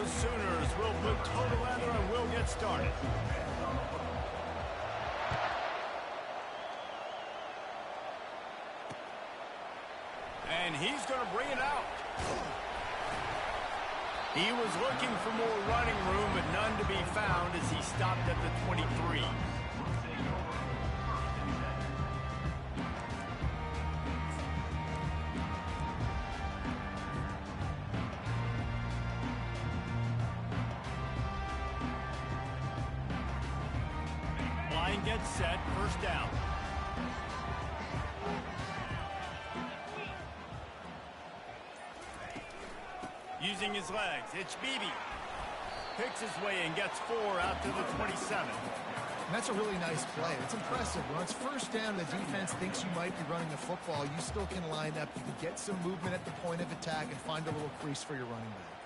The Sooners will put toe together and will get started. And he's going to bring it out. He was looking for more running room, but none to be found as he stopped at the 23. Line gets set, first down. Using his legs, it's Beebe. Picks his way and gets 4 out to the 27. And that's a really nice play. It's impressive. When it's first down, the defense thinks you might be running the football. You still can line up. You can get some movement at the point of attack and find a little crease for your running back.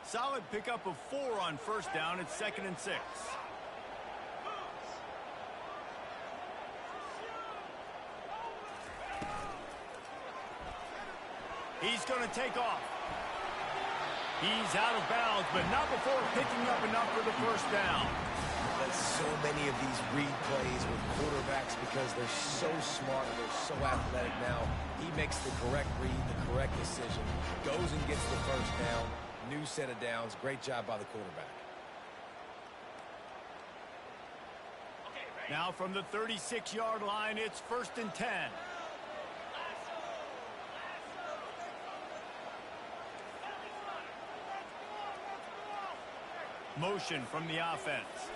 Solid pickup of 4 on first down. It's 2nd and 6. He's going to take off. He's out of bounds, but not before picking up enough for the first down. There's so many of these read plays with quarterbacks because they're so smart and they're so athletic now. He makes the correct read, the correct decision, goes and gets the first down. New set of downs. Great job by the quarterback. Now from the 36-yard line, it's 1st and 10. Motion from the offense.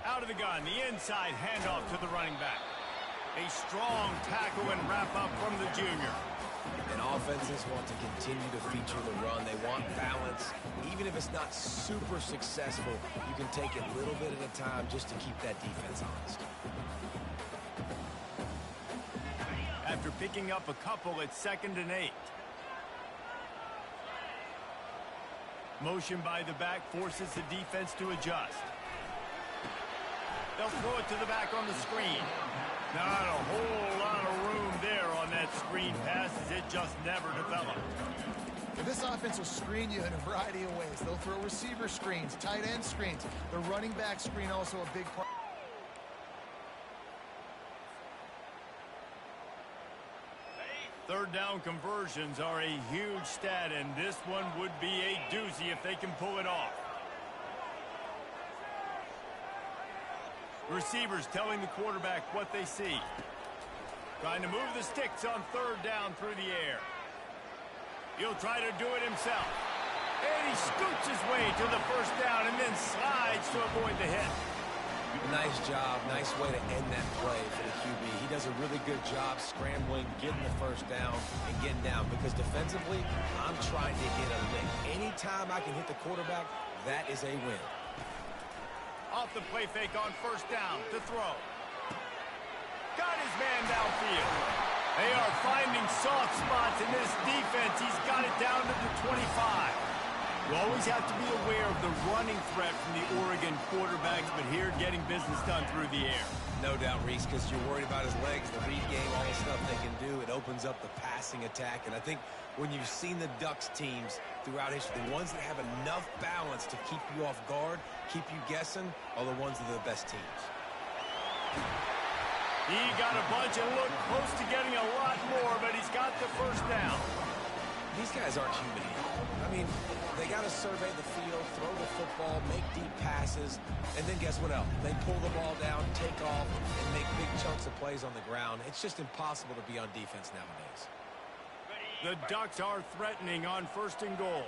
Out of the gun, the inside handoff to the running back. A strong tackle and wrap up from the junior. And offenses want to continue to feature the run. They want balance. Even if it's not super successful, you can take it a little bit at a time just to keep that defense honest. After picking up a couple, it's 2nd and 8. Motion by the back forces the defense to adjust. They'll throw it to the back on the screen. Not a whole lot of room there on that screen pass as it just never developed. But this offense will screen you in a variety of ways. They'll throw receiver screens, tight end screens. The running back screen also a big part. Third down conversions are a huge stat, and this one would be a doozy if they can pull it off. Receivers telling the quarterback what they see. Trying to move the sticks on 3rd down through the air. He'll try to do it himself. And he scoots his way to the first down and then slides to avoid the hit. Nice job. Nice way to end that play for the QB. He does a really good job scrambling, getting the first down, and getting down. Because defensively, I'm trying to get a lick. Anytime I can hit the quarterback, that is a win. Off the play fake on first down to throw. Got his man downfield. They are finding soft spots in this defense. He's got it down to the 25. You always have to be aware of the running threat from the Oregon quarterbacks, but here getting business done through the air. No doubt, Reese, because you're worried about his legs, the read game, all the stuff they can do. It opens up the passing attack. And I think when you've seen the Ducks teams throughout history, the ones that have enough balance to keep you off guard, keep you guessing, are the ones that are the best teams. He got a bunch and looked close to getting a lot more, but he's got the first down. These guys aren't human. I mean, they got to survey the field, throw the football, make deep passes, and then guess what else? They pull the ball down, take off, and make big chunks of plays on the ground. It's just impossible to be on defense nowadays. The Ducks are threatening on 1st and goal.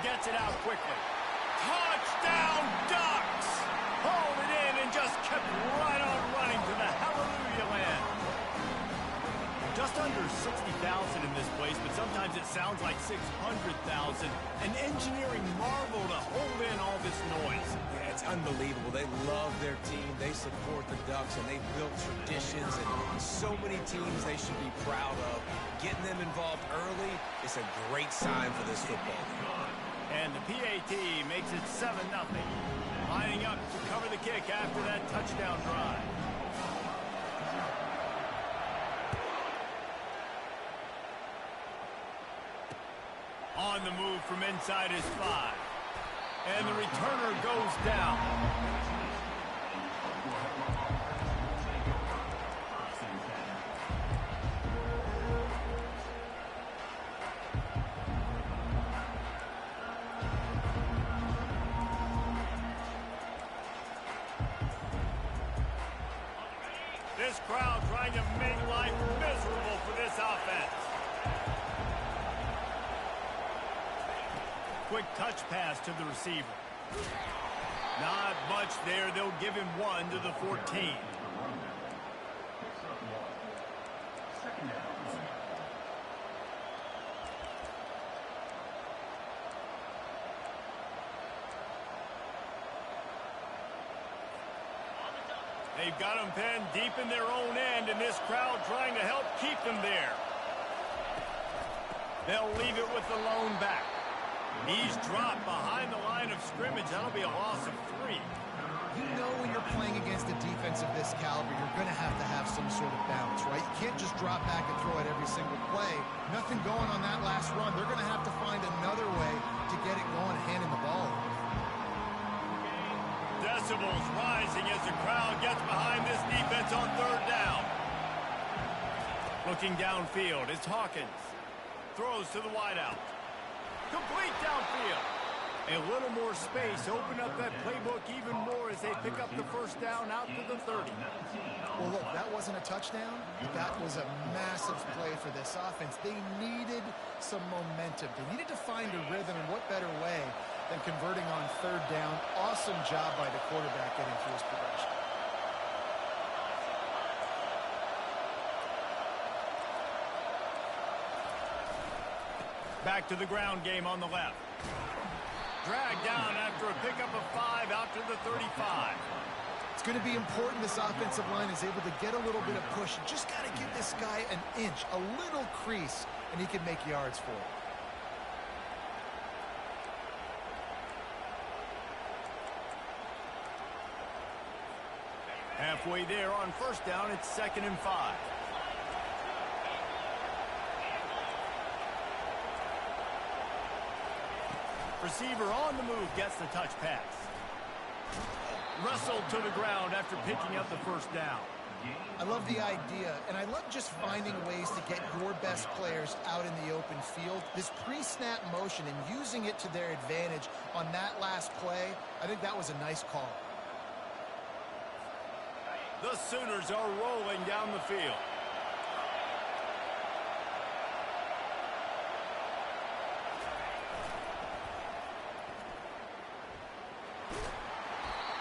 Gets it out quickly. Touchdown, Ducks! Hauled it in and just kept right on running to the hallelujah land. Just under 60,000 in this place, but sometimes it sounds like 600,000. An engineering marvel to hold in all this noise. Yeah, it's unbelievable. They love their team. They support the Ducks, and they've built traditions and so many teams they should be proud of. Getting them involved early is a great sign for this football team. And the PAT makes it 7-0. Lining up to cover the kick after that touchdown drive. On the move from inside his 5. And the returner goes down. This crowd trying to make life miserable for this offense. Quick touch pass to the receiver. Not much there. They'll give him 1 to the 14. They've got him pinned deep in their own end, and this crowd trying to help keep them there. They'll leave it with the lone back. He's dropped behind the line of scrimmage. That'll be a loss of 3. You know when you're playing against a defense of this caliber, you're going to have some sort of balance, right? You can't just drop back and throw it every single play. Nothing going on that last run. They're going to have to find another way to get it going, handing the ball. Decibels rising as the crowd gets behind this defense on 3rd down. Looking downfield, it's Hawkins. Throws to the wideout. Complete downfield. A little more space. Open up that playbook even more as they pick up the 1st down out to the 30. Well, look, that wasn't a touchdown. That was a massive play for this offense. They needed some momentum. They needed to find a rhythm, and what better way than converting on 3rd down. Awesome job by the quarterback getting through his progression. Back to the ground game on the left. Dragged down after a pickup of 5 out to the 35. It's going to be important this offensive line is able to get a little bit of push. You just got to give this guy an inch, a little crease, and he can make yards for it. Halfway there on 1st down, it's 2nd and 5. Receiver on the move gets the touch pass. Wrestled to the ground after picking up the 1st down. I love the idea, and I love just finding ways to get your best players out in the open field. This pre-snap motion and using it to their advantage on that last play, I think that was a nice call. The Sooners are rolling down the field.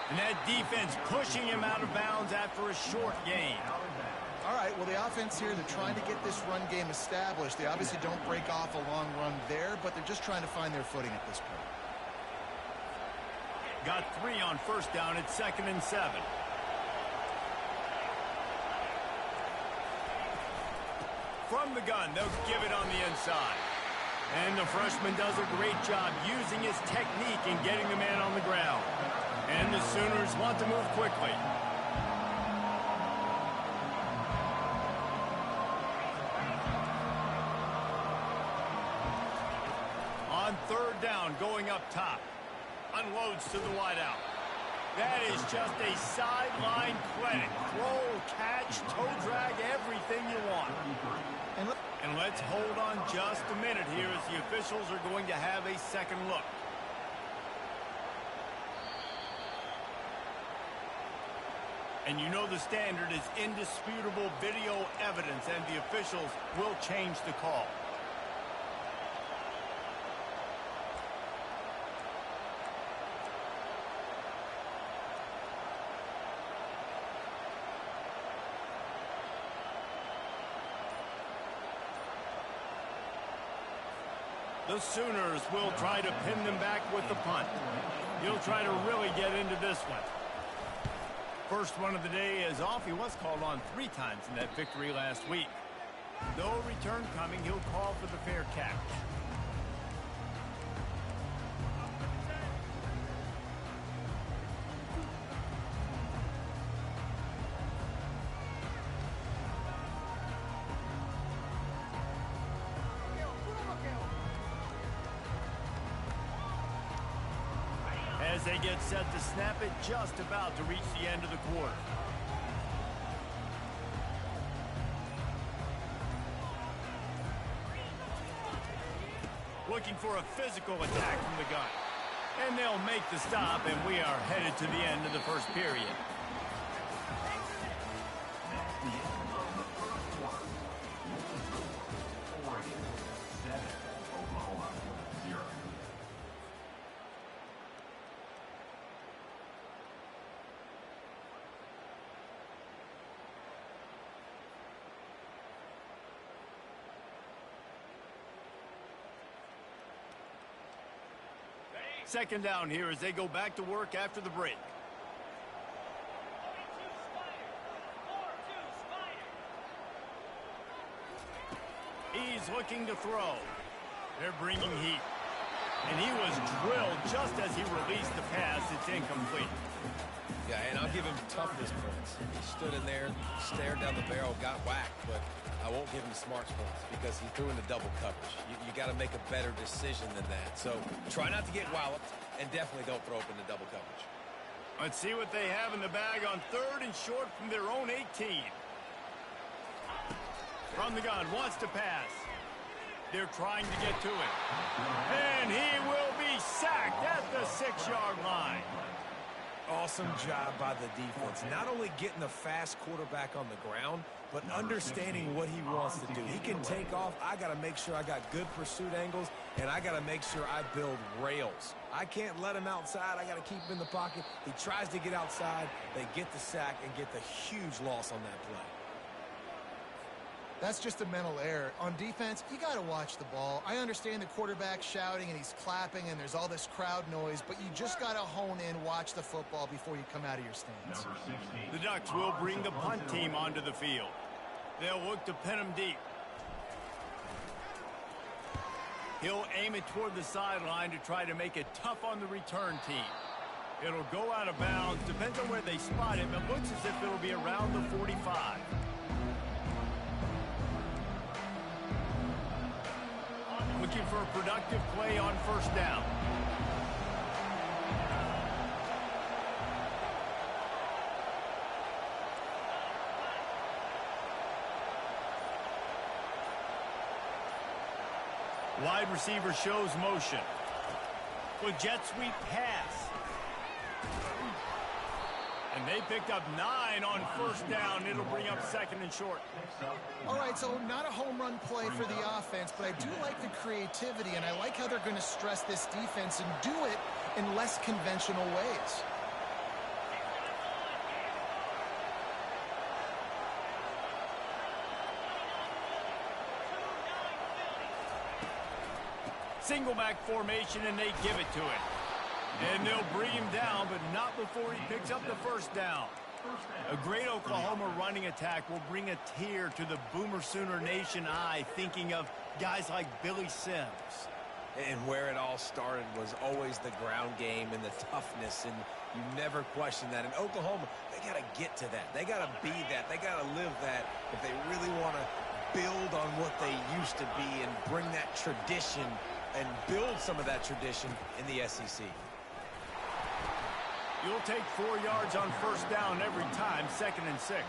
And that defense pushing him out of bounds after a short gain. All right, well, the offense here, they're trying to get this run game established. They obviously don't break off a long run there, but they're just trying to find their footing at this point. Got 3 on 1st down. It's 2nd and 7. From the gun, they'll give it on the inside. And the freshman does a great job using his technique and getting the man on the ground. And the Sooners want to move quickly. On 3rd down, going up top. Unloads to the wideout. That is just a sideline clinic. Throw, catch, toe drag, everything you want. And let's hold on just a minute here as the officials are going to have a second look. And you know the standard is indisputable video evidence, and the officials will change the call. The Sooners will try to pin them back with the punt. He'll try to really get into this one. First one of the day is off. He was called on 3 times in that victory last week. No return coming. He'll call for the fair catch. As they get set to snap it, just about to reach the end of the quarter. Looking for a physical attack from the gun. And they'll make the stop, and we are headed to the end of the first period. Second down here as they go back to work after the break. He's looking to throw. They're bringing heat. And he was drilled just as he released the pass. It's incomplete. Yeah, and I'll give him toughness points. He stood in there, stared down the barrel, got whacked, but I won't give him smarts points because he threw into double coverage. You got to make a better decision than that. So try not to get walloped, and definitely don't throw up into double coverage. Let's see what they have in the bag on 3rd and short from their own 18. From the gun, wants to pass. They're trying to get to it. And he will be sacked at the 6-yard line. Awesome job by the defense. Not only getting the fast quarterback on the ground, but understanding what he wants to do. He can take off. I got to make sure I got good pursuit angles, and I got to make sure I build rails. I can't let him outside. I got to keep him in the pocket. He tries to get outside. They get the sack and get the huge loss on that play. That's just a mental error. On defense, you got to watch the ball. I understand the quarterback shouting and he's clapping and there's all this crowd noise, but you just got to hone in, watch the football before you come out of your stance. The Ducks will bring the punt team onto the field. They'll look to pin him deep. He'll aim it toward the sideline to try to make it tough on the return team. It'll go out of bounds. Depends on where they spot him. It looks as if it'll be around the 45. Looking for a productive play on 1st down. Wide receiver shows motion. With jet sweep pass. And they picked up 9 on 1st down. It'll bring up 2nd and short. All right, so not a home run play for the offense, but I do like the creativity, and I like how they're going to stress this defense and do it in less conventional ways. Single back formation, and they give it to him. And they'll bring him down, but not before he picks up the 1st down. A great Oklahoma running attack will bring a tear to the Boomer Sooner Nation eye, thinking of guys like Billy Sims. And where it all started was always the ground game and the toughness, and you never question that. In Oklahoma, they got to get to that. They got to be that. They got to live that if they really want to build on what they used to be and bring that tradition and build some of that tradition in the SEC. You'll take 4 yards on 1st down every time, 2nd and 6.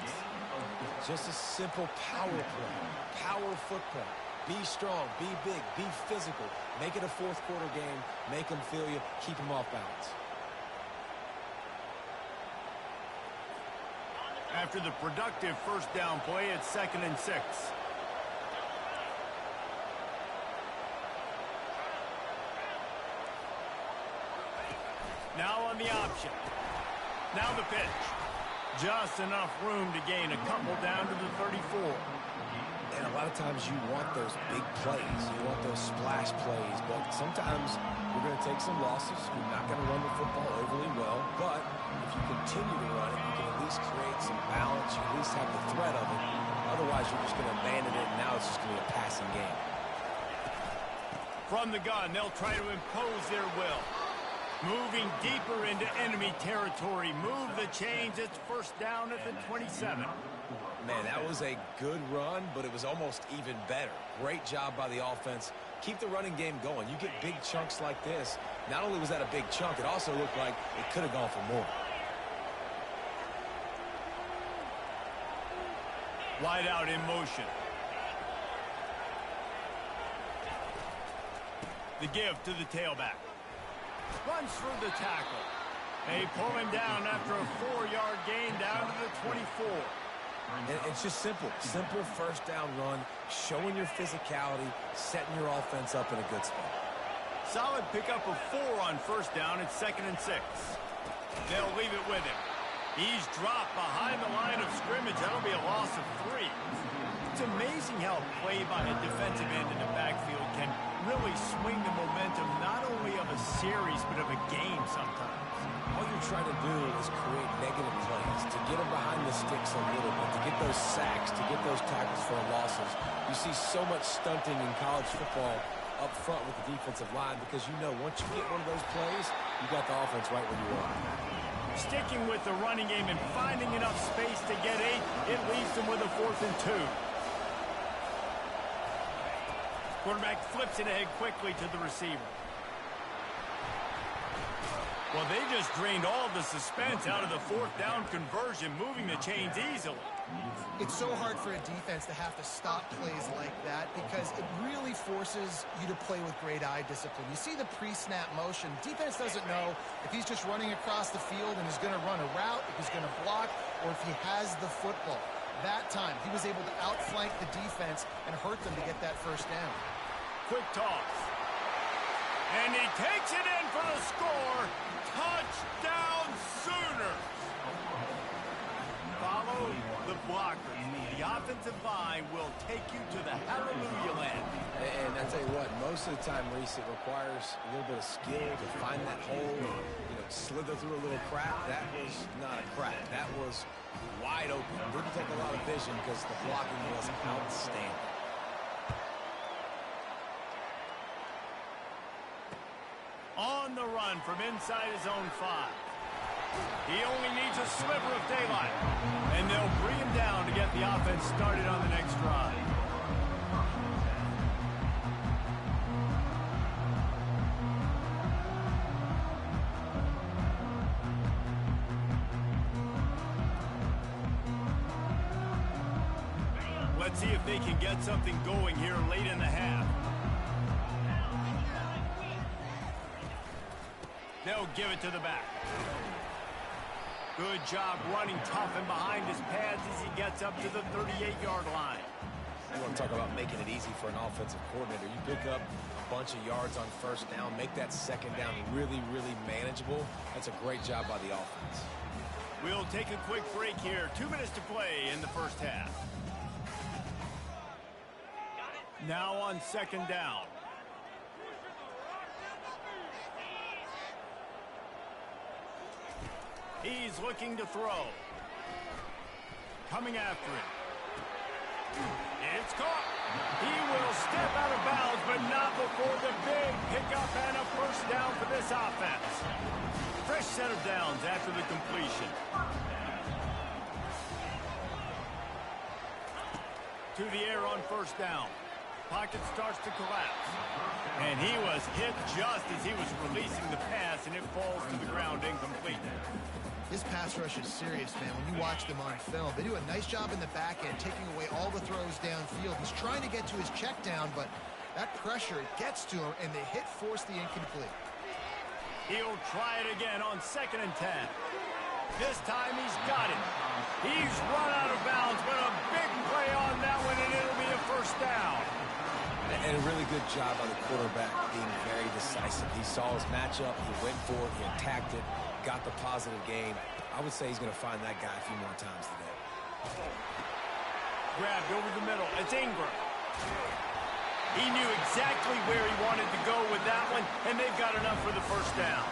Just a simple power play, power football. Be strong, be big, be physical. Make it a 4th quarter game. Make them feel you. Keep them off balance. After the productive 1st down play, it's 2nd and 6. Now on the option. Now the pitch. Just enough room to gain a couple down to the 34. And a lot of times you want those big plays. You want those splash plays. But sometimes you're going to take some losses. You're not going to run the football overly well. But if you continue to run it, you can at least balance. You at least have the threat of it. Otherwise, you're just going to abandon it, and now it's just going to be a passing game. From the gun, they'll try to impose their will. Moving deeper into enemy territory. Move the chains. It's first down at the 27. Man, that was a good run, but it was almost even better. Great job by the offense. Keep the running game going. You get big chunks like this. Not only was that a big chunk, it also looked like it could have gone for more. Wide out in motion. The give to the tailback. Runs through the tackle. They pull him down after a 4-yard gain down to the 24. And it's just simple. Simple first down run, showing your physicality, setting your offense up in a good spot. Solid pickup of 4 on first down. It's 2nd and 6. They'll leave it with him. He's dropped behind the line of scrimmage. That'll be a loss of 3. It's amazing how play by a defensive end in the backfield can really swing the momentum not only of a series but of a game sometimes. All you're trying to do is create negative plays, to get them behind the sticks a little bit, to get those sacks, to get those tackles for losses. You see so much stunting in college football up front with the defensive line because you know once you get one of those plays, you got the offense right where you are. Sticking with the running game and finding enough space to get 8, it leaves them with a 4th and 2. Quarterback flips it ahead quickly to the receiver. Well, they just drained all the suspense out of the 4th down conversion, moving the chains easily. It's so hard for a defense to have to stop plays like that because it really forces you to play with great eye discipline. You see the pre-snap motion. Defense doesn't know if he's just running across the field and is going to run a route, if he's going to block, or if he has the football. That time, he was able to outflank the defense and hurt them to get that first down. Quick toss. And he takes it in for the score. Touchdown Sooners. Follow the blockers. The offensive line will take you to the hallelujah land. And I tell you what, most of the time, Reese, it requires a little bit of skill to find that hole, slither through a little crack. That was not a crack. That was wide open. Didn't take a lot of vision because the blocking was outstanding. On the run from inside his own 5. He only needs a sliver of daylight. And they'll bring him down to get the offense started on the next drive. Let's see if they can get something going here late in the half. They'll give it to the back. Good job running tough and behind his pads as he gets up to the 38-yard line. You want to talk about making it easy for an offensive coordinator. You pick up a bunch of yards on first down, make that second down really, really manageable. That's a great job by the offense. We'll take a quick break here. 2 minutes to play in the first half. Now on second down. He's looking to throw. Coming after it. It's caught. He will step out of bounds, but not before the big pickup and a first down for this offense. Fresh set of downs after the completion. To the air on first down. Pocket starts to collapse. And he was hit just as he was releasing the pass, and it falls to the ground incomplete. This pass rush is serious, man. When you watch them on film, they do a nice job in the back end, taking away all the throws downfield. He's trying to get to his check down, but that pressure gets to him, and the hit forced the incomplete. He'll try it again on 2nd and 10. This time he's got it. He's run out of bounds, but a big play on that one, and it'll be a first down. And a really good job by the quarterback being very decisive. He saw his matchup, he went for it, he attacked it, got the positive gain. I would say he's going to find that guy a few more times today. Grabbed over the middle. It's Ingram. He knew exactly where he wanted to go with that one, and they've got enough for the first down.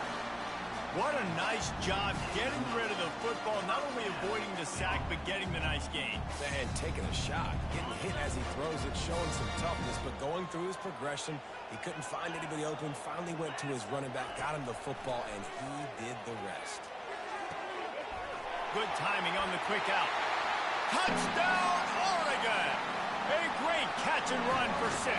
What a nice job getting rid of the football, not only avoiding the the sack, but getting the nice gain. And taking a shot, getting hit as he throws it, showing some toughness, but going through his progression, he couldn't find anybody open, finally went to his running back, got him the football, and he did the rest. Good timing on the quick out. Touchdown, Oregon! A great catch and run for 6.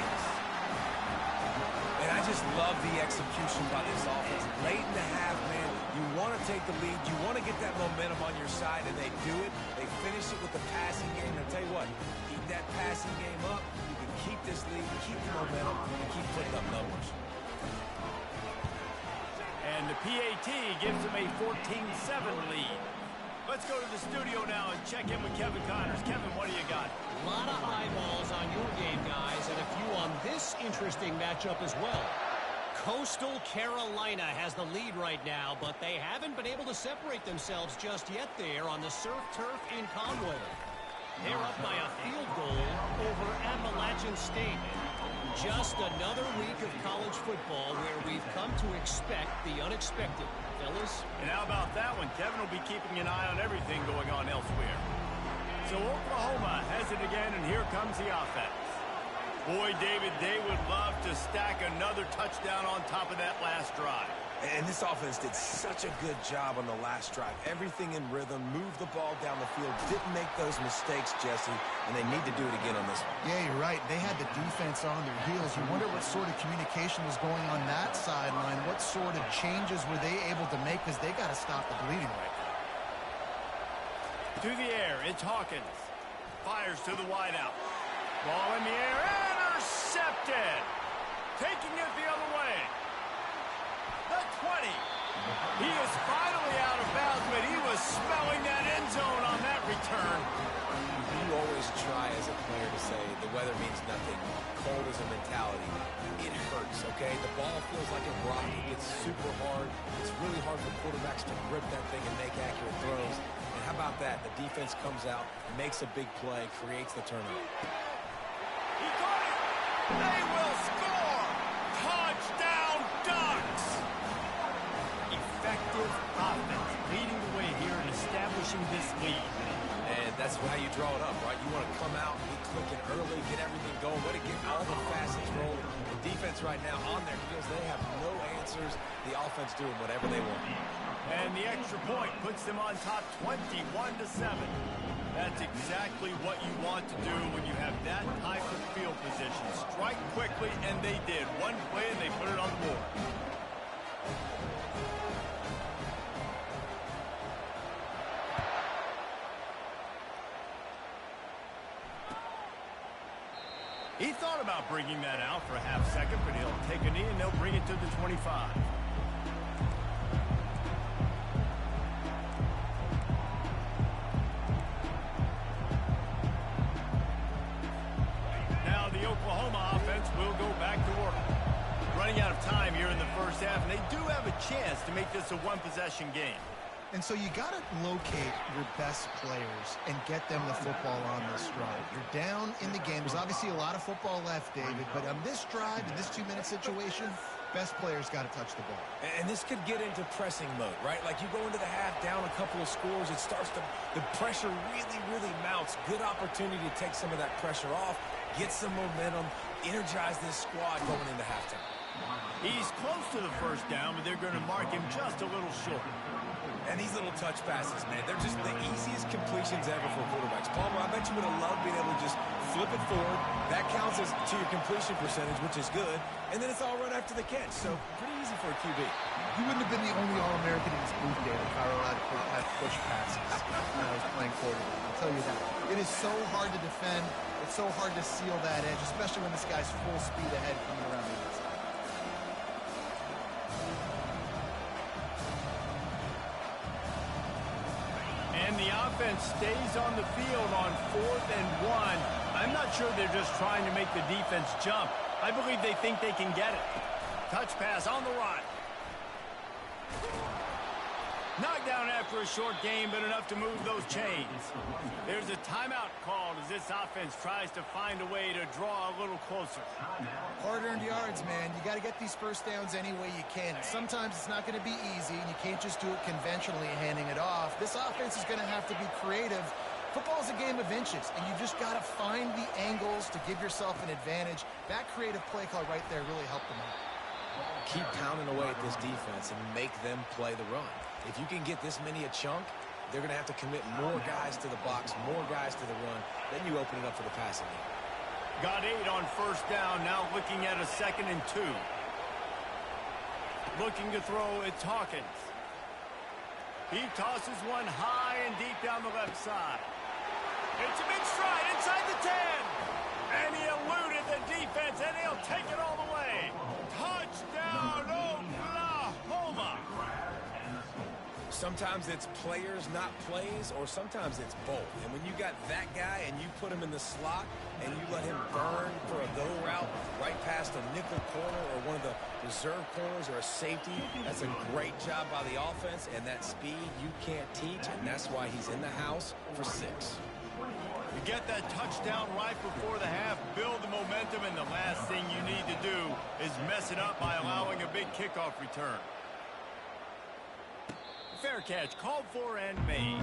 And I just love the execution by this offense. Late in the half, man, you want to take the lead. You want to get that momentum on your side, and they do it. They finish it with the passing game. And I'll tell you what, keep that passing game up. You can keep this lead, keep the momentum, and keep putting up numbers. And the PAT gives them a 14-7 lead. Let's go to the studio now and check in with Kevin Connors. Kevin, what do you got? A lot of eyeballs on your game, guys, and a few on this interesting matchup as well. Coastal Carolina has the lead right now, but they haven't been able to separate themselves just yet there on the surf turf in Conway. They're up by a field goal over Appalachian State. Just another week of college football where we've come to expect the unexpected, fellas. And how about that one? Kevin will be keeping an eye on everything going on elsewhere. So Oklahoma has it again, and here comes the offense. Boy, David, they would love to stack another touchdown on top of that last drive. And this offense did such a good job on the last drive. Everything in rhythm, moved the ball down the field, didn't make those mistakes, Jesse, and they need to do it again on this one. Yeah, you're right. They had the defense on their heels. You wonder what sort of communication was going on that sideline. What sort of changes were they able to make, because they got to stop the bleeding right now. To the air, it's Hawkins. Fires to the wideout. Ball in the air, intercepted. Taking it the other way. The 20. He is finally out of bounds, but he was smelling that end zone on that return. You always try as a player to say the weather means nothing. Cold is a mentality. It hurts, okay? The ball feels like a rock. It gets super hard. It's really hard for quarterbacks to grip that thing and make accurate throws. And how about that? The defense comes out, makes a big play, creates the turnover. He got it. They will score. Touchdown, Ducks. Effective offense leading the way here and establishing this lead. And that's how you draw it up, right? You want to come out, be clicking early, get everything going, let it get all the facets rolling. The defense right now on their heels, they have no answers. The offense doing whatever they want. And the extra point puts them on top 21-7. That's exactly what you want to do when you have that type of field position. Strike quickly, and they did. One play, and they put it on the board. He thought about bringing that out for a half second, but he'll take a knee, and they'll bring it to the 25. Now the Oklahoma offense will go back to work. Running out of time here in the first half, and they do have a chance to make this a one-possession game. And so you got to locate your best players and get them the football on this drive. You're down in the game. There's obviously a lot of football left, David, but on this drive, in this 2-minute situation, best players got to touch the ball. And this could get into pressing mode, right? Like you go into the half, down a couple of scores, it starts to, the pressure really, really mounts. Good opportunity to take some of that pressure off, get some momentum, energize this squad going into halftime. He's close to the first down, but they're going to mark him just a little short. And these little touch passes, man, they're just the easiest completions ever for quarterbacks. Palmer, I bet you would have loved being able to just flip it forward. That counts as to your completion percentage, which is good. And then it's all run after the catch. So pretty easy for a QB. He wouldn't have been the only All-American in his booth there in Colorado had push passes when I was playing quarterback. I'll tell you that. It is so hard to defend. It's so hard to seal that edge, especially when this guy's full speed ahead coming around the inside. And the offense stays on the field on 4th and 1. I'm not sure they're just trying to make the defense jump. I believe they think they can get it. Touch pass on the run. Knocked down after a short game, but enough to move those chains. There's a timeout called as this offense tries to find a way to draw a little closer. Hard-earned yards, man. You got to get these first downs any way you can. Sometimes it's not going to be easy, and you can't just do it conventionally handing it off. This offense is going to have to be creative. Football is a game of inches, and you've just got to find the angles to give yourself an advantage. That creative play call right there really helped them out. Keep pounding away at this defense and make them play the run. If you can get this many a chunk, they're going to have to commit more guys to the box, more guys to the run. Then you open it up for the passing game. Got 8 on first down, now looking at a 2nd and 2. Looking to throw, it's Hawkins. He tosses one high and deep down the left side. It's a big stride inside the 10. And he eluded the defense, and he'll take it all the way. Touchdown, Oklahoma! Sometimes it's players, not plays, or sometimes it's both. And when you got that guy and you put him in the slot and you let him burn for a go route right past a nickel corner or one of the reserve corners or a safety, that's a great job by the offense, and that speed you can't teach, and that's why he's in the house for 6. You get that touchdown right before the half, build the momentum, and the last thing you need to do is mess it up by allowing a big kickoff return. Fair catch, called for and made.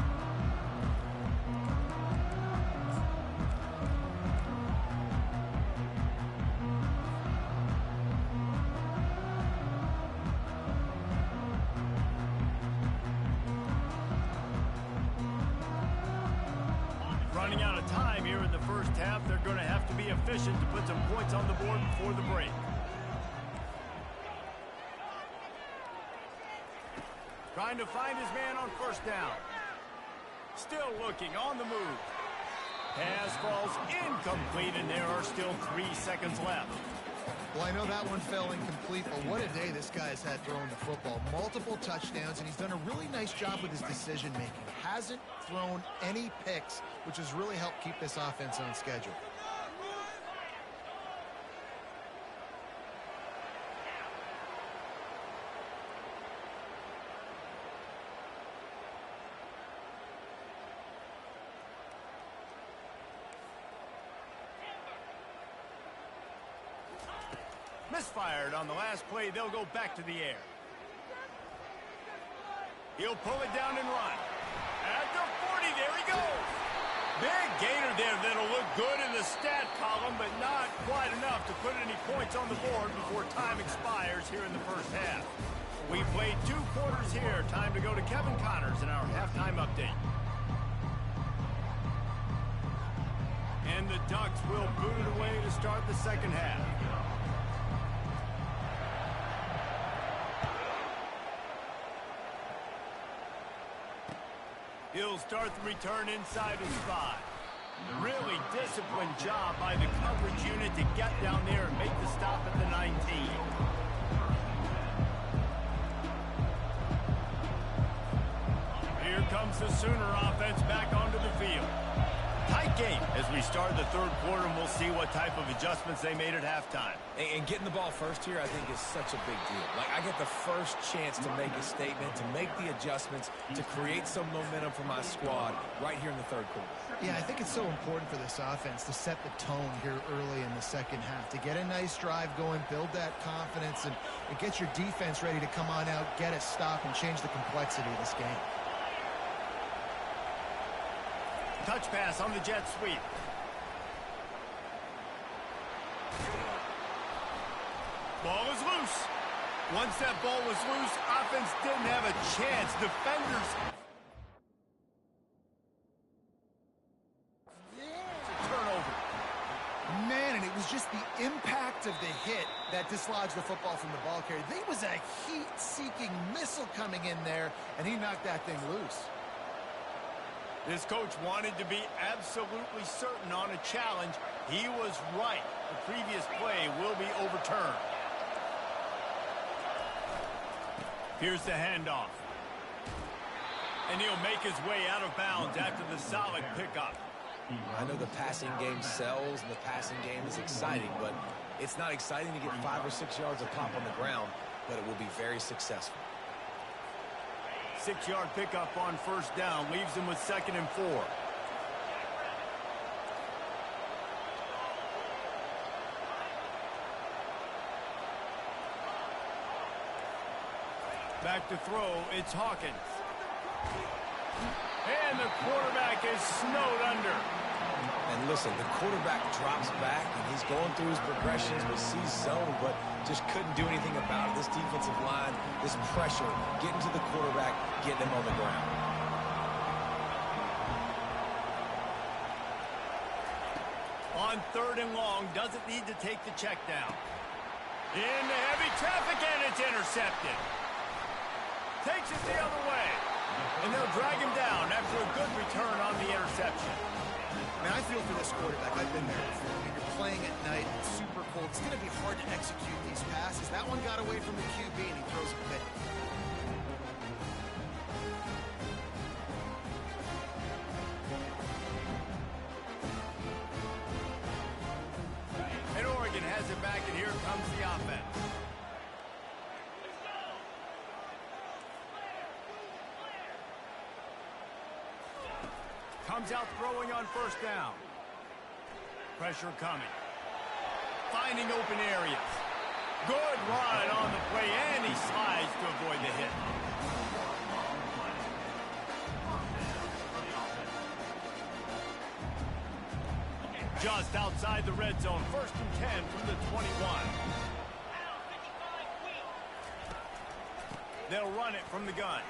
Running out of time here in the first half, they're going to have to be efficient to put some points on the board before the break. Trying to find his man on first down. Still looking on the move. Pass falls incomplete, and there are still 3 seconds left. Well, I know that one fell incomplete, but what a day this guy has had throwing the football. Multiple touchdowns, and he's done a really nice job with his decision-making. Hasn't thrown any picks, which has really helped keep this offense on schedule. Misfired on the last play. They'll go back to the air. He'll pull it down and run. At the 40, there he goes. Big gainer there that'll look good in the stat column, but not quite enough to put any points on the board before time expires here in the first half. We played 2 quarters here. Time to go to Kevin Connors in our halftime update. And the Ducks will boot it away to start the second half. He'll start the return inside his 5. Really disciplined job by the coverage unit to get down there and make the stop at the 19. Here comes the Sooner offense back onto the field. Tight game as we start the third quarter, and we'll see what type of adjustments they made at halftime. And getting the ball first here, I think, is such a big deal. Like, I get the first chance to make a statement, to make the adjustments, to create some momentum for my squad right here in the third quarter. Yeah, I think it's so important for this offense to set the tone here early in the second half, to get a nice drive going, build that confidence, and get your defense ready to come on out, get a stop, and change the complexity of this game. Touch pass on the jet sweep. Ball is loose. Once that ball was loose, offense didn't have a chance. Defenders. Turnover. Man, and it was just the impact of the hit that dislodged the football from the ball carrier. There was a heat-seeking missile coming in there, and he knocked that thing loose. This coach wanted to be absolutely certain on a challenge. He was right. The previous play will be overturned. Here's the handoff. And he'll make his way out of bounds after the solid pickup. I know the passing game sells and the passing game is exciting, but it's not exciting to get 5 or 6 yards of pop on the ground, but it will be very successful. 6-yard pickup on first down leaves them with 2nd and 4. Back to throw, it's Hawkins. And the quarterback is snowed under. And listen, the quarterback drops back, and he's going through his progressions, but sees zone, but just couldn't do anything about it. This defensive line, this pressure, getting to the quarterback, getting him on the ground. On 3rd and long, doesn't need to take the check down. Into heavy traffic, and it's intercepted. Takes it the other way. And they'll drag him down after a good return on the interception. Man, I feel for this quarterback. I've been there before. When you're playing at night, it's super cold. It's going to be hard to execute these passes. That one got away from the QB, and he throws a pick. And Oregon has it back, and here comes the offense. Comes out throwing on first down. Pressure coming. Finding open areas. Good run on the play, and he slides to avoid the hit. Just outside the red zone. 1st and 10 from the 21. They'll run it from the gun.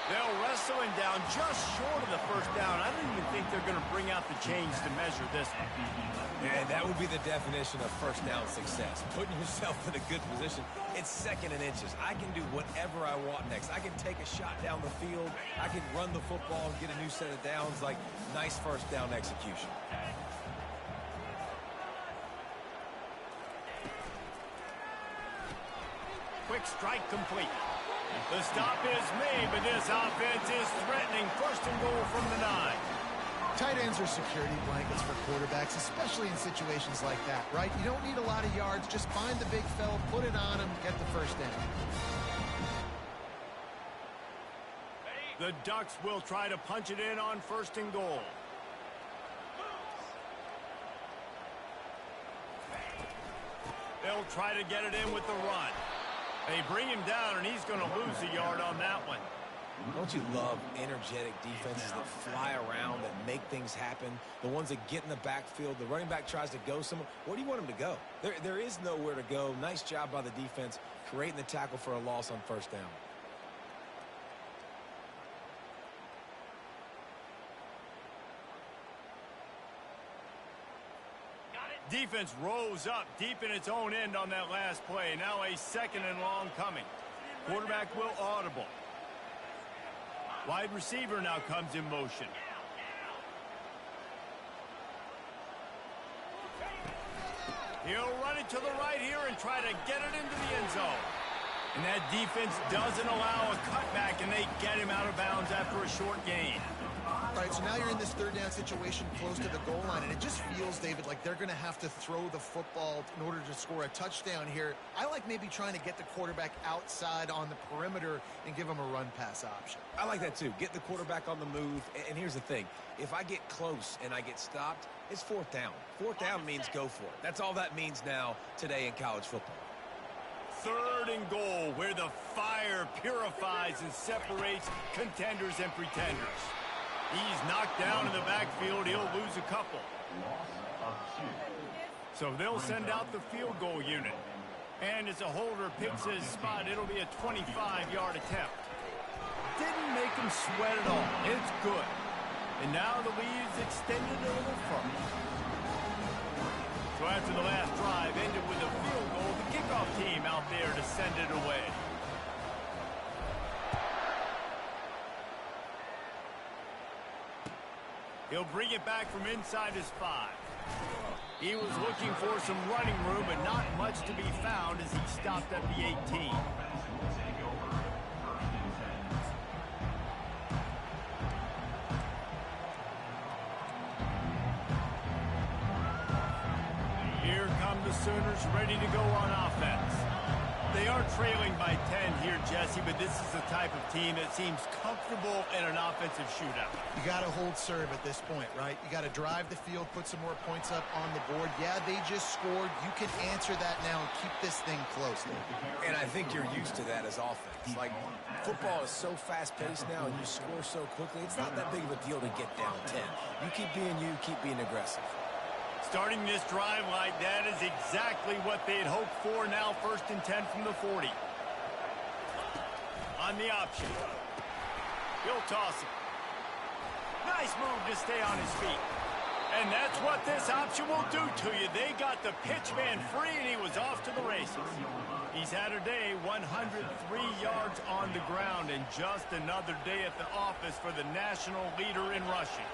They'll wrestle him down just short of the first down. I don't even think they're going to bring out the chains to measure this one. And that would be the definition of first down success. Putting yourself in a good position. It's 2nd and inches. I can do whatever I want next. I can take a shot down the field. I can run the football and get a new set of downs. Like, nice first down execution. Quick strike complete. The stop is made, but this offense is threatening. 1st and goal from the 9. Tight ends are security blankets for quarterbacks, especially in situations like that, right? You don't need a lot of yards. Just find the big fella, put it on him, get the first down. The Ducks will try to punch it in on 1st and goal. They'll try to get it in with the run. They bring him down, and he's going to lose a yard on that one. Don't you love energetic defenses that fly around, that make things happen? The ones that get in the backfield, the running back tries to go somewhere. Where do you want him to go? There is nowhere to go. Nice job by the defense, creating the tackle for a loss on first down. Defense rose up deep in its own end on that last play. Now a 2nd and long coming. Quarterback will audible. Wide receiver now comes in motion. He'll run it to the right here and try to get it into the end zone. And that defense doesn't allow a cutback, and they get him out of bounds after a short gain. All right, so now you're in this 3rd down situation close to the goal line, and it just feels, David, like they're going to have to throw the football in order to score a touchdown here. I like maybe trying to get the quarterback outside on the perimeter and give him a run-pass option. I like that too. Get the quarterback on the move. And here's the thing. If I get close and I get stopped, it's 4th down. 4th down means go for it. That's all that means now today in college football. 3rd and goal, where the fire purifies and separates contenders and pretenders. He's knocked down in the backfield. He'll lose a couple. So they'll send out the field goal unit. And as a holder picks his spot, it'll be a 25-yard attempt. Didn't make him sweat at all. It's good. And now the lead is extended a little further. So after the last drive ended with a field goal, the kickoff team out there to send it away. He'll bring it back from inside his 5. He was looking for some running room, but not much to be found as he stopped at the 18. Here come the Sooners ready to go on offense. They are trailing by 10 here, Jesse, but this is the type of team that seems comfortable in an offensive shootout. You got to hold serve at this point, right? You got to drive the field, put some more points up on the board. Yeah, they just scored. You can answer that now and keep this thing close. And I think you're used to that as offense. Like, football is so fast-paced now and you score so quickly, it's not that big of a deal to get down 10. You keep being aggressive. Starting this drive like that is exactly what they'd hoped for. Now 1st and 10 from the 40. On the option. He'll toss it. Nice move to stay on his feet. And that's what this option will do to you. They got the pitch man free, and he was off to the races. He's had a day, 103 yards on the ground, and just another day at the office for the national leader in rushing.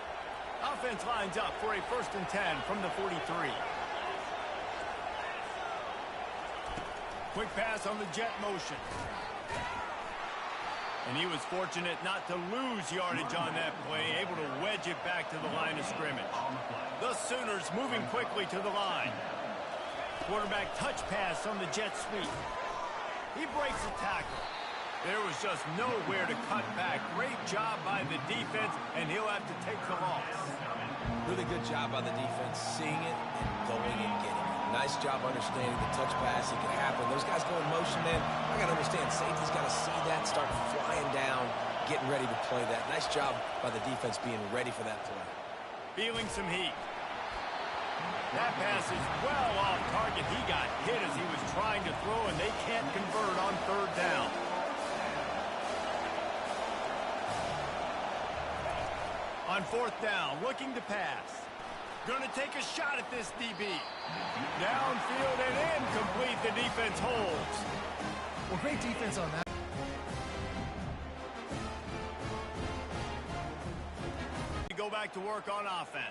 Offense lines up for a 1st and 10 from the 43. Quick pass on the jet motion. And he was fortunate not to lose yardage on that play, able to wedge it back to the line of scrimmage. The Sooners moving quickly to the line. Quarterback touch pass on the jet sweep. He breaks the tackle. There was just nowhere to cut back. Great job by the defense, and he'll have to take the loss. Really good job by the defense, seeing it and going and getting it. Nice job understanding the touch pass. It can happen. Those guys go in motion, man. I got to understand, safety's got to see that, start flying down, getting ready to play that. Nice job by the defense being ready for that play. Feeling some heat. That pass is well off target. He got hit as he was trying to throw, and they can't convert on 3rd down. On 4th down, looking to pass. Going to take a shot at this DB. Downfield and incomplete. The defense holds. Well, great defense on that. Go back to work on offense.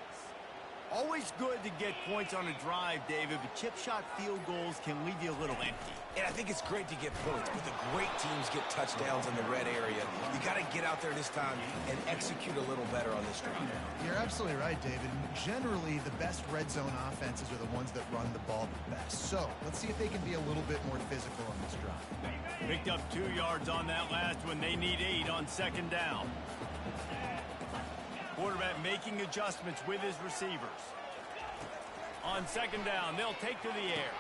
Always good to get points on a drive, David, but chip shot field goals can leave you a little empty. And I think it's great to get points, but the great teams get touchdowns in the red area. You got to get out there this time and execute a little better on this drive. You're absolutely right, David. Generally, the best red zone offenses are the ones that run the ball the best. So let's see if they can be a little bit more physical on this drive. Picked up 2 yards on that last one. They need 8 on 2nd down. Quarterback making adjustments with his receivers. On 2nd down, they'll take to the air.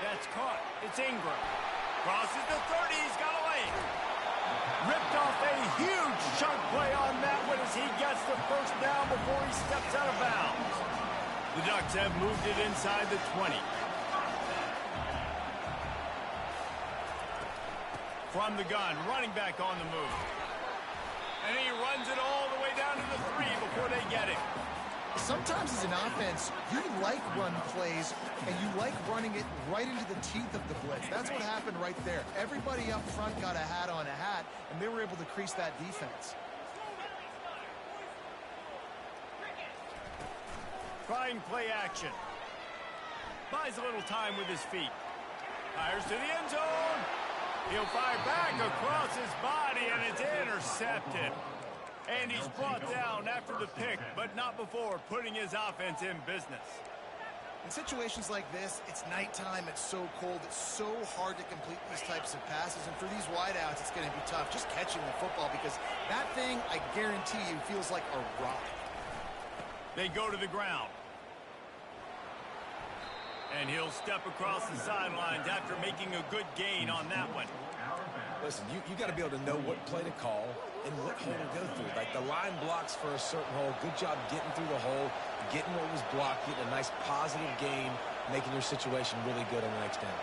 That's caught. It's Ingram. Crosses the 30. He's got away. Ripped off a huge chunk play on that one as he gets the 1st down before he steps out of bounds. The Ducks have moved it inside the 20. From the gun, running back on the move. And he runs it all the way down to the 3 before they get it. Sometimes as an offense, you like run plays, and you like running it right into the teeth of the blitz. That's what happened right there. Everybody up front got a hat on a hat, and they were able to crease that defense. Trying play action. Buys a little time with his feet. Fires to the end zone. He'll fire back across his body, and it's intercepted. And he's brought down after the pick, but not before putting his offense in business. In situations like this, it's nighttime, it's so cold, it's so hard to complete these types of passes, and for these wideouts, it's going to be tough just catching the football because that thing, I guarantee you, feels like a rock. They go to the ground. And he'll step across the sidelines after making a good gain on that one. Listen, you got to be able to know what play to call and what hole to go through. Like the line blocks for a certain hole. Good job getting through the hole, getting what was blocked, getting a nice positive gain, making your situation really good on the next down.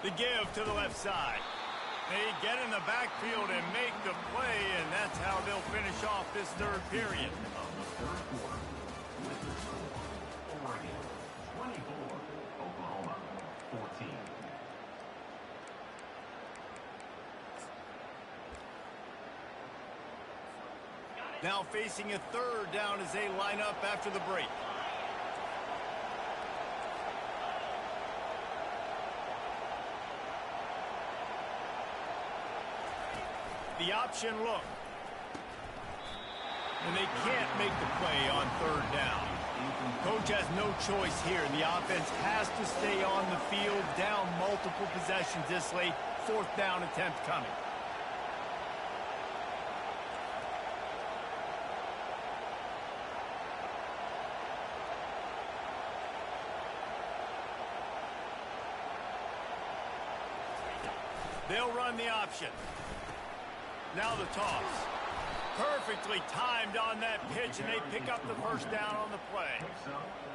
The give to the left side. They get in the backfield and make the play, and that's how they'll finish off this 3rd period. Now facing a 3rd down as they line up after the break. The option look. And they can't make the play on 3rd down. Coach has no choice here, and the offense has to stay on the field, down multiple possessions this late. Fourth down attempt coming. They'll run the option. Now the toss. Perfectly timed on that pitch, and they pick up the first down on the play.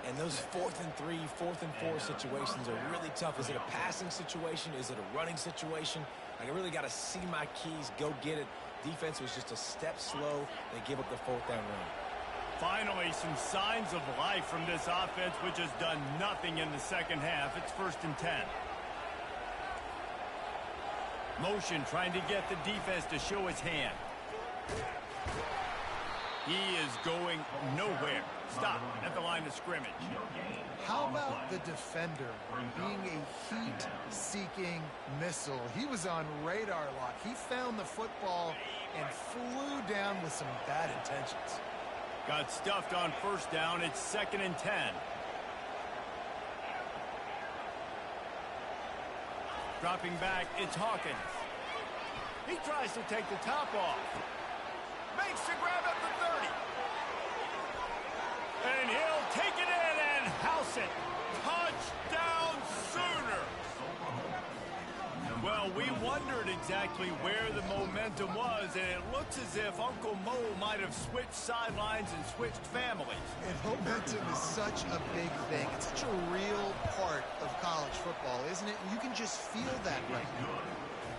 And those 4th and 3, 4th and 4 situations are really tough. Is it a passing situation? Is it a running situation? Like, I really got to see my keys, go get it. Defense was just a step slow. They give up the 4th down run. Finally, some signs of life from this offense, which has done nothing in the second half. It's 1st and 10. Motion trying to get the defense to show his hand. He is going nowhere. Stop at the line of scrimmage. How about the defender being a heat-seeking missile? He was on radar lock. He found the football and flew down with some bad intentions. Got stuffed on first down. It's 2nd and 10. Dropping back, it's Hawkins. He tries to take the top off. Makes the grab at the 30. And he'll take it in and house it. Touchdown Sooners. Well, we wondered exactly where the momentum was, and it looks as if Uncle Mo might have switched sidelines and switched families. And momentum is such a big thing. It's such a real part of college football, isn't it? You can just feel that right now.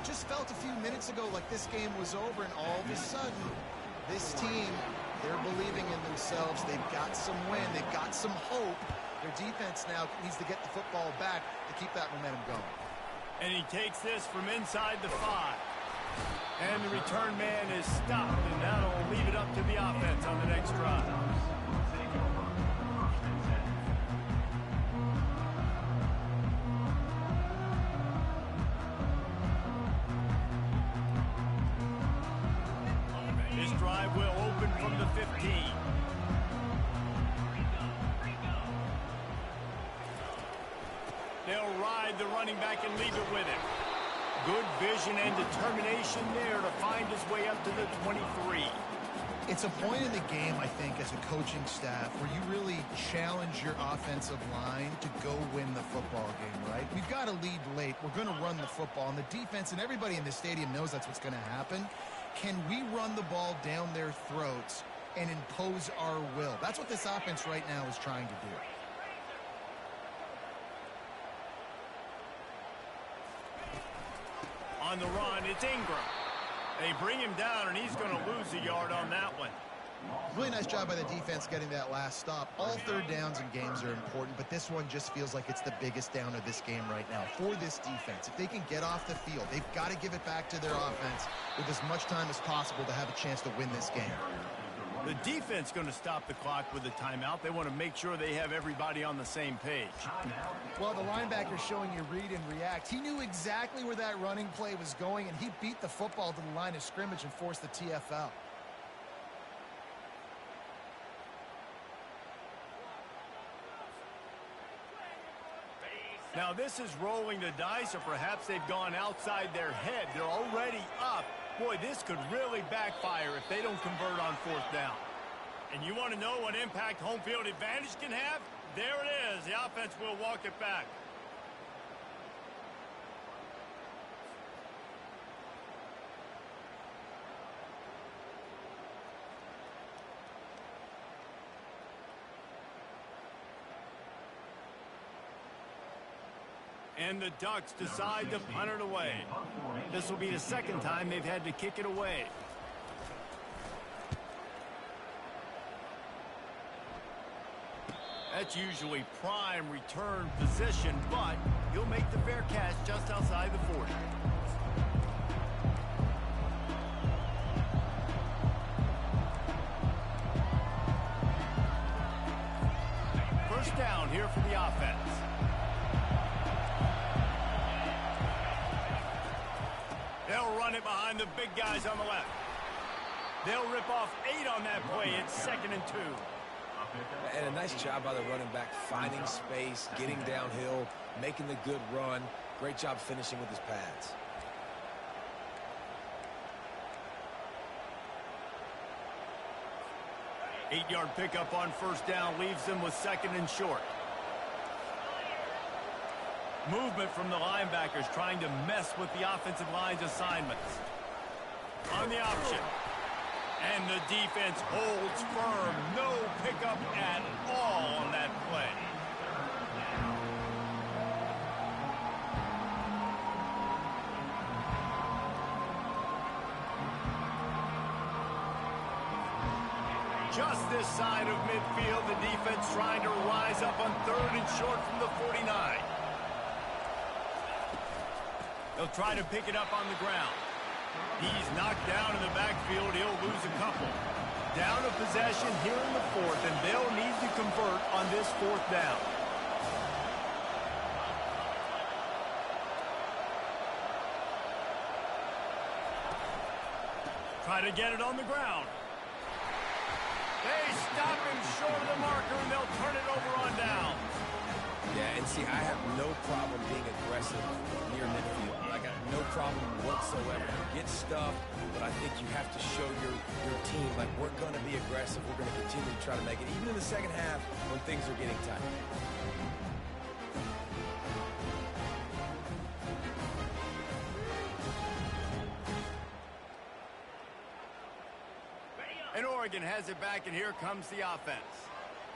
Just felt a few minutes ago like this game was over, and all of a sudden, this team, they're believing in themselves. They've got some wind. They've got some hope. Their defense now needs to get the football back to keep that momentum going. And he takes this from inside the 5. And the return man is stopped, and that'll leave it up to the offense on the next drive. This drive will open from the 15. They'll ride the running back and leave it with him. Good vision and determination there to find his way up to the 23. It's a point in the game, I think, as a coaching staff where you really challenge your offensive line to go win the football game, right? We've got to lead late. We're going to run the football, and the defense and everybody in the stadium knows that's what's going to happen. Can we run the ball down their throats and impose our will? That's what this offense right now is trying to do. On the run, it's Ingram. They bring him down, and he's going to lose a yard on that one. Really nice job by the defense getting that last stop. All third downs in games are important, but this one just feels like it's the biggest down of this game right now for this defense. If they can get off the field, they've got to give it back to their offense with as much time as possible to have a chance to win this game. The defense going to stop the clock with a timeout. They want to make sure they have everybody on the same page. Well, the linebacker's showing you read and react. He knew exactly where that running play was going, and he beat the football to the line of scrimmage and forced the TFL. Now, this is rolling the dice, or perhaps they've gone outside their head. They're already up. Boy, this could really backfire if they don't convert on fourth down. And you want to know what impact home field advantage can have? There it is. The offense will walk it back. And the Ducks decide to punt it away. This will be the second time they've had to kick it away. That's usually prime return position, but he'll make the fair catch just outside the 40. First down here for the offense. They'll run it behind the big guys on the left. They'll rip off 8 on that play. It's 2nd and 2. And a nice job by the running back, finding space, getting downhill, making the good run. Great job finishing with his pads. Eight-yard pickup on first down leaves them with second and short. Movement from the linebackers trying to mess with the offensive line's assignments. On the option. And the defense holds firm. No pickup at all on that play. Just this side of midfield, the defense trying to rise up on third and short from the 49. They'll try to pick it up on the ground. He's knocked down in the backfield. He'll lose a couple. Down a possession here in the fourth, and they'll need to convert on this fourth down. Try to get it on the ground. They stop him short of the marker, and they'll turn it over on down. Yeah, and see, I have no problem being aggressive near midfield. I got no problem whatsoever. Get stuff, but I think you have to show your team, like, we're going to be aggressive. We're going to continue to try to make it, even in the second half when things are getting tight. And Oregon has it back, and here comes the offense.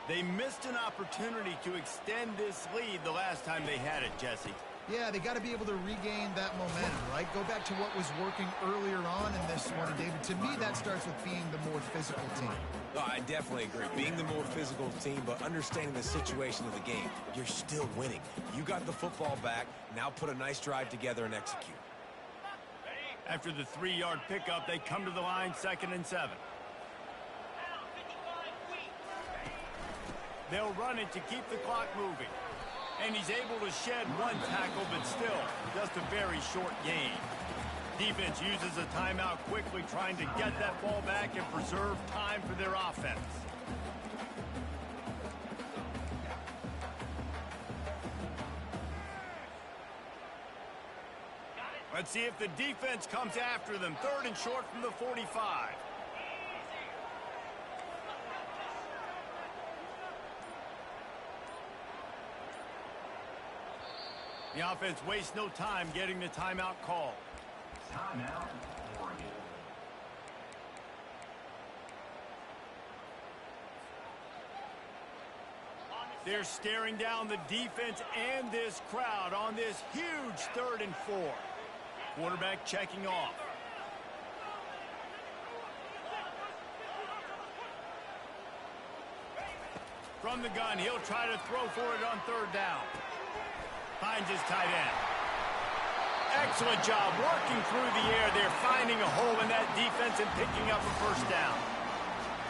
They missed an opportunity to extend this lead the last time they had it, Jesse. Yeah, they got to be able to regain that momentum, right? Go back to what was working earlier on in this one. And, David, to me, that starts with being the more physical team. Oh, I definitely agree. Being the more physical team, but understanding the situation of the game. You're still winning. You got the football back. Now put a nice drive together and execute. After the 3-yard pickup, they come to the line, 2nd and 7. They'll run it to keep the clock moving. And he's able to shed one tackle, but still just a very short gain. Defense uses a timeout quickly, trying to get that ball back and preserve time for their offense. Let's see if the defense comes after them. 3rd and short from the 45. The offense wastes no time getting the timeout call. Timeout, Oregon. They're staring down the defense and this crowd on this huge 3rd and 4. Quarterback checking off. From the gun, he'll try to throw for it on 3rd down. Finds his tight end. Excellent job working through the air. They're finding a hole in that defense and picking up a first down.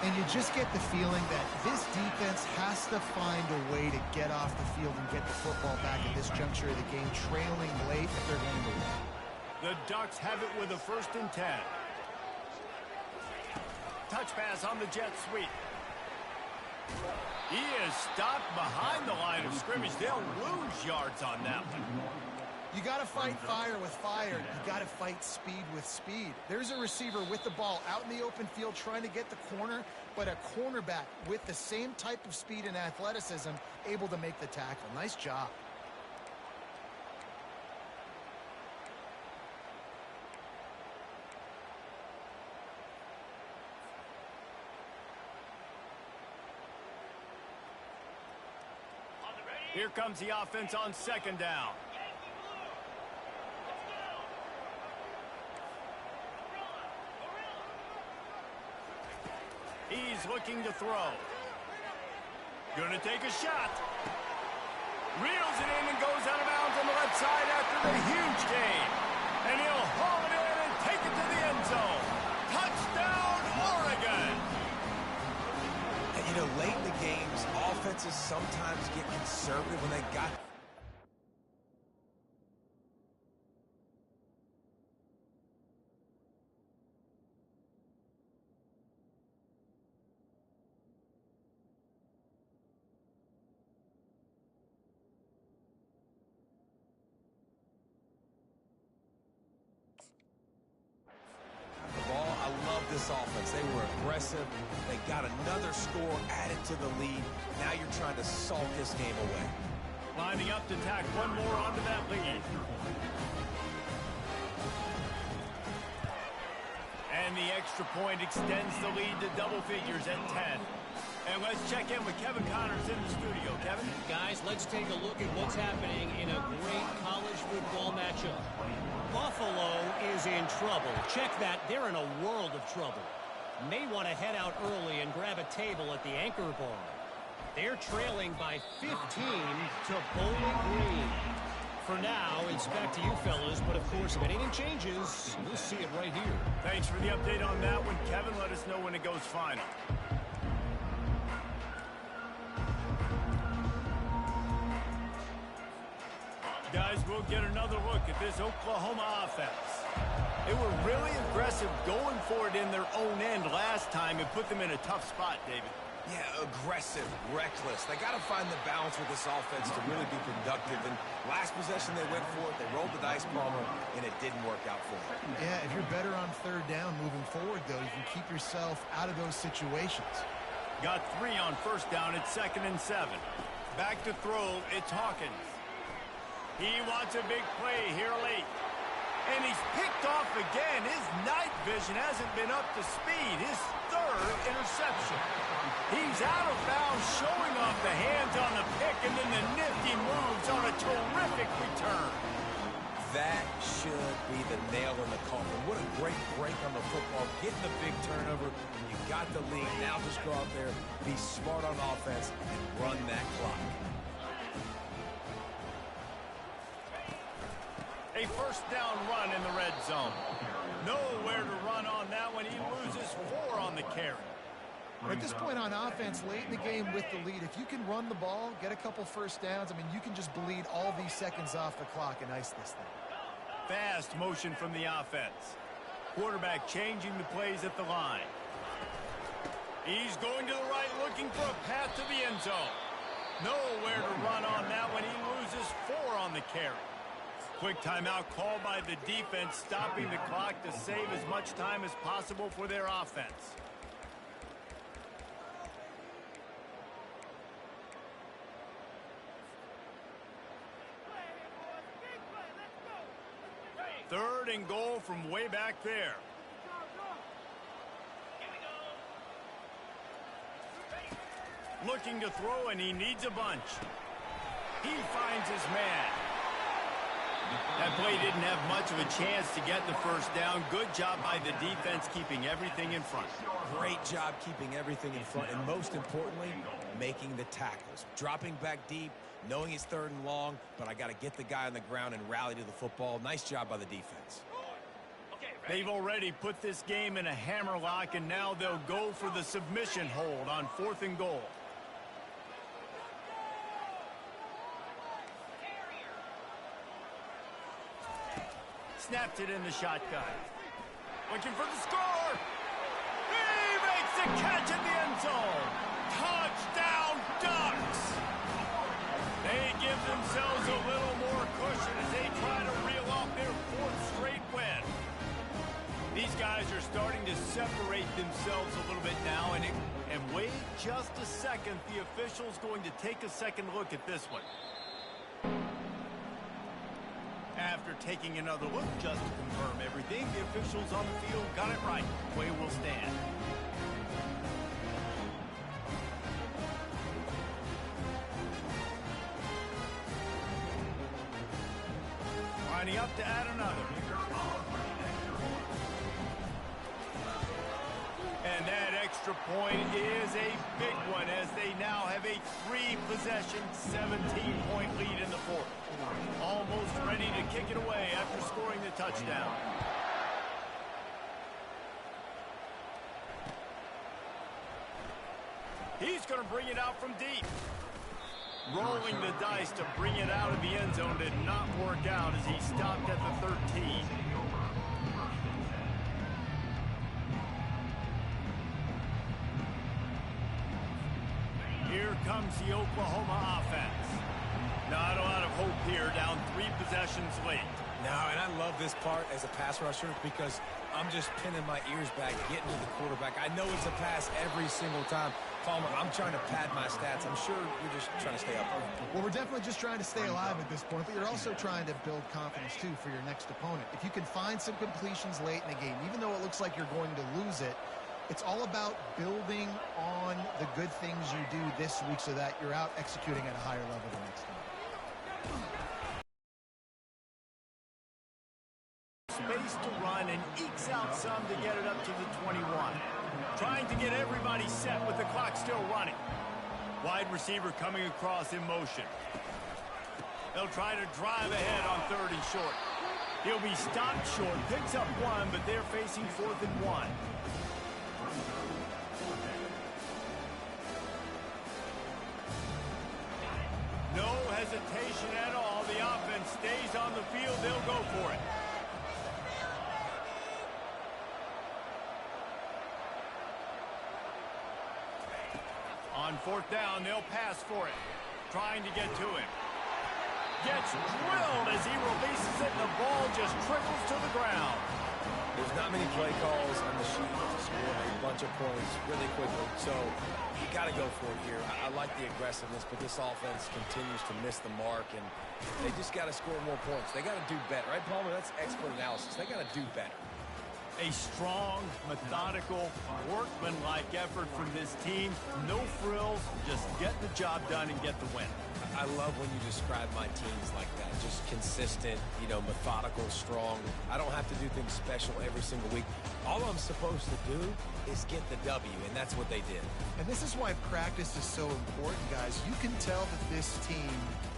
And you just get the feeling that this defense has to find a way to get off the field and get the football back at this juncture of the game, trailing late if they're going to win. The Ducks have it with a 1st and 10. Touch pass on the jet sweep. He is stopped behind the line of scrimmage. They'll lose yards on that one. You got to fight fire with fire. You got to fight speed with speed. There's a receiver with the ball out in the open field trying to get the corner, but a cornerback with the same type of speed and athleticism able to make the tackle. Nice job. Here comes the offense on 2nd down. He's looking to throw. Gonna take a shot. Reels it in and goes out of bounds on the left side after the huge gain. And he'll haul it in and take it to the end zone. Touchdown, Oregon! And, you know, late in the games, offenses sometimes get conservative when they got this offense. They were aggressive. They got another score added to the lead. Now you're trying to salt this game away. Lining up to tack one more onto that lead. And the extra point extends the lead to double figures at 10. And let's check in with Kevin Connors in the studio. Kevin? Guys, let's take a look at what's happening in a great college football matchup. Buffalo is in trouble. Check that. They're in a world of trouble. May want to head out early and grab a table at the Anchor Bar. They're trailing by 15 to Bowling Green. For now, it's back to you fellas, but of course, if anything changes, we'll see it right here. Thanks for the update on that one, Kevin. Let us know when it goes final. Guys, we'll get another look at this Oklahoma offense. They were really aggressive going for it in their own end last time and put them in a tough spot, David. Yeah, aggressive, reckless. They got to find the balance with this offense to really be productive. And last possession they went for it, they rolled the dice, Palmer, and it didn't work out for them. Yeah, if you're better on third down moving forward, though, you can keep yourself out of those situations. Got 3 on first down at 2nd and 7. Back to throw, it's Hawkins. He wants a big play here late. And he's picked off again. His night vision hasn't been up to speed. His 3rd interception. He's out of bounds, showing off the hands on the pick, and then the nifty moves on a terrific return. That should be the nail in the coffin. What a great break on the football. Getting the big turnover. You got the lead. Now just go out there, be smart on offense, and run that clock. A first down run in the red zone. Nowhere to run on that one. He loses 4 on the carry. At this point on offense, late in the game with the lead, if you can run the ball, get a couple first downs, I mean, you can just bleed all these seconds off the clock and ice this thing. Fast motion from the offense. Quarterback changing the plays at the line. He's going to the right, looking for a path to the end zone. Nowhere to run on that one. He loses 4 on the carry. Quick timeout called by the defense, stopping the clock to save as much time as possible for their offense. Third and goal from way back there. Looking to throw, and he needs a bunch. He finds his man. That play didn't have much of a chance to get the first down. Good job by the defense keeping everything in front. Great job keeping everything in front, and most importantly, making the tackles. Dropping back deep, knowing it's 3rd and long, but I got to get the guy on the ground and rally to the football. Nice job by the defense. They've already put this game in a hammerlock, and now they'll go for the submission hold on 4th and goal. Snapped it in the shotgun. Looking for the score. He makes the catch in the end zone. Touchdown, Ducks. They give themselves a little more cushion as they try to reel off their 4th straight win. These guys are starting to separate themselves a little bit now, and wait just a second. The official's going to take a second look at this one. After taking another look just to confirm everything, the officials on the field got it right. Play will stand. Lining up to add another. And that extra point is a big one as they now have a 3-possession, 17-point lead in the 4th. Almost ready to kick it away after scoring the touchdown. He's going to bring it out from deep. Rolling the dice to bring it out of the end zone did not work out as he stopped at the 13. Here comes the Oklahoma offense. Not a lot of hope here, down 3 possessions late. No, and I love this part as a pass rusher because I'm just pinning my ears back, getting to the quarterback. I know it's a pass every single time. Palmer, I'm trying to pad my stats. I'm sure you're just trying to stay up. Well, we're definitely just trying to stay alive at this point, but you're also trying to build confidence, too, for your next opponent. If you can find some completions late in the game, even though it looks like you're going to lose it, it's all about building on the good things you do this week so that you're out executing at a higher level the next time. Space to run and ekes out some to get it up to the 21. Trying to get everybody set with the clock still running. Wide receiver coming across in motion. They'll try to drive ahead on 3rd and short. He'll be stopped short, picks up 1, but they're facing 4th and 1. No hesitation at all. The offense stays on the field. They'll go for it. On 4th down, they'll pass for it. Trying to get to him. Gets drilled as he releases it, and the ball just trickles to the ground. There's not many play calls on the sheet to score a bunch of points really quickly, so you got to go for it here. I like the aggressiveness, but this offense continues to miss the mark, and they just got to score more points. They got to do better, right, Palmer? That's expert analysis. They got to do better. A strong, methodical, workmanlike effort from this team. No frills, just get the job done and get the win. I love when you describe my teams like that. Just consistent, methodical, strong. I don't have to do things special every single week. All I'm supposed to do is get the W, and that's what they did. And this is why practice is so important, guys. You can tell that this team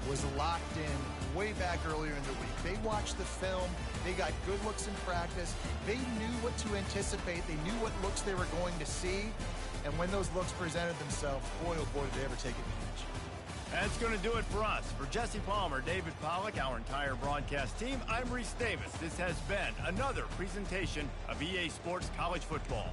was locked in way back earlier in the week. They watched the film. They got good looks in practice. They knew what to anticipate. They knew what looks they were going to see. And when those looks presented themselves, boy, oh boy, did they ever take advantage. That's going to do it for us. For Jesse Palmer, David Pollack, our entire broadcast team, I'm Reese Davis. This has been another presentation of EA Sports College Football.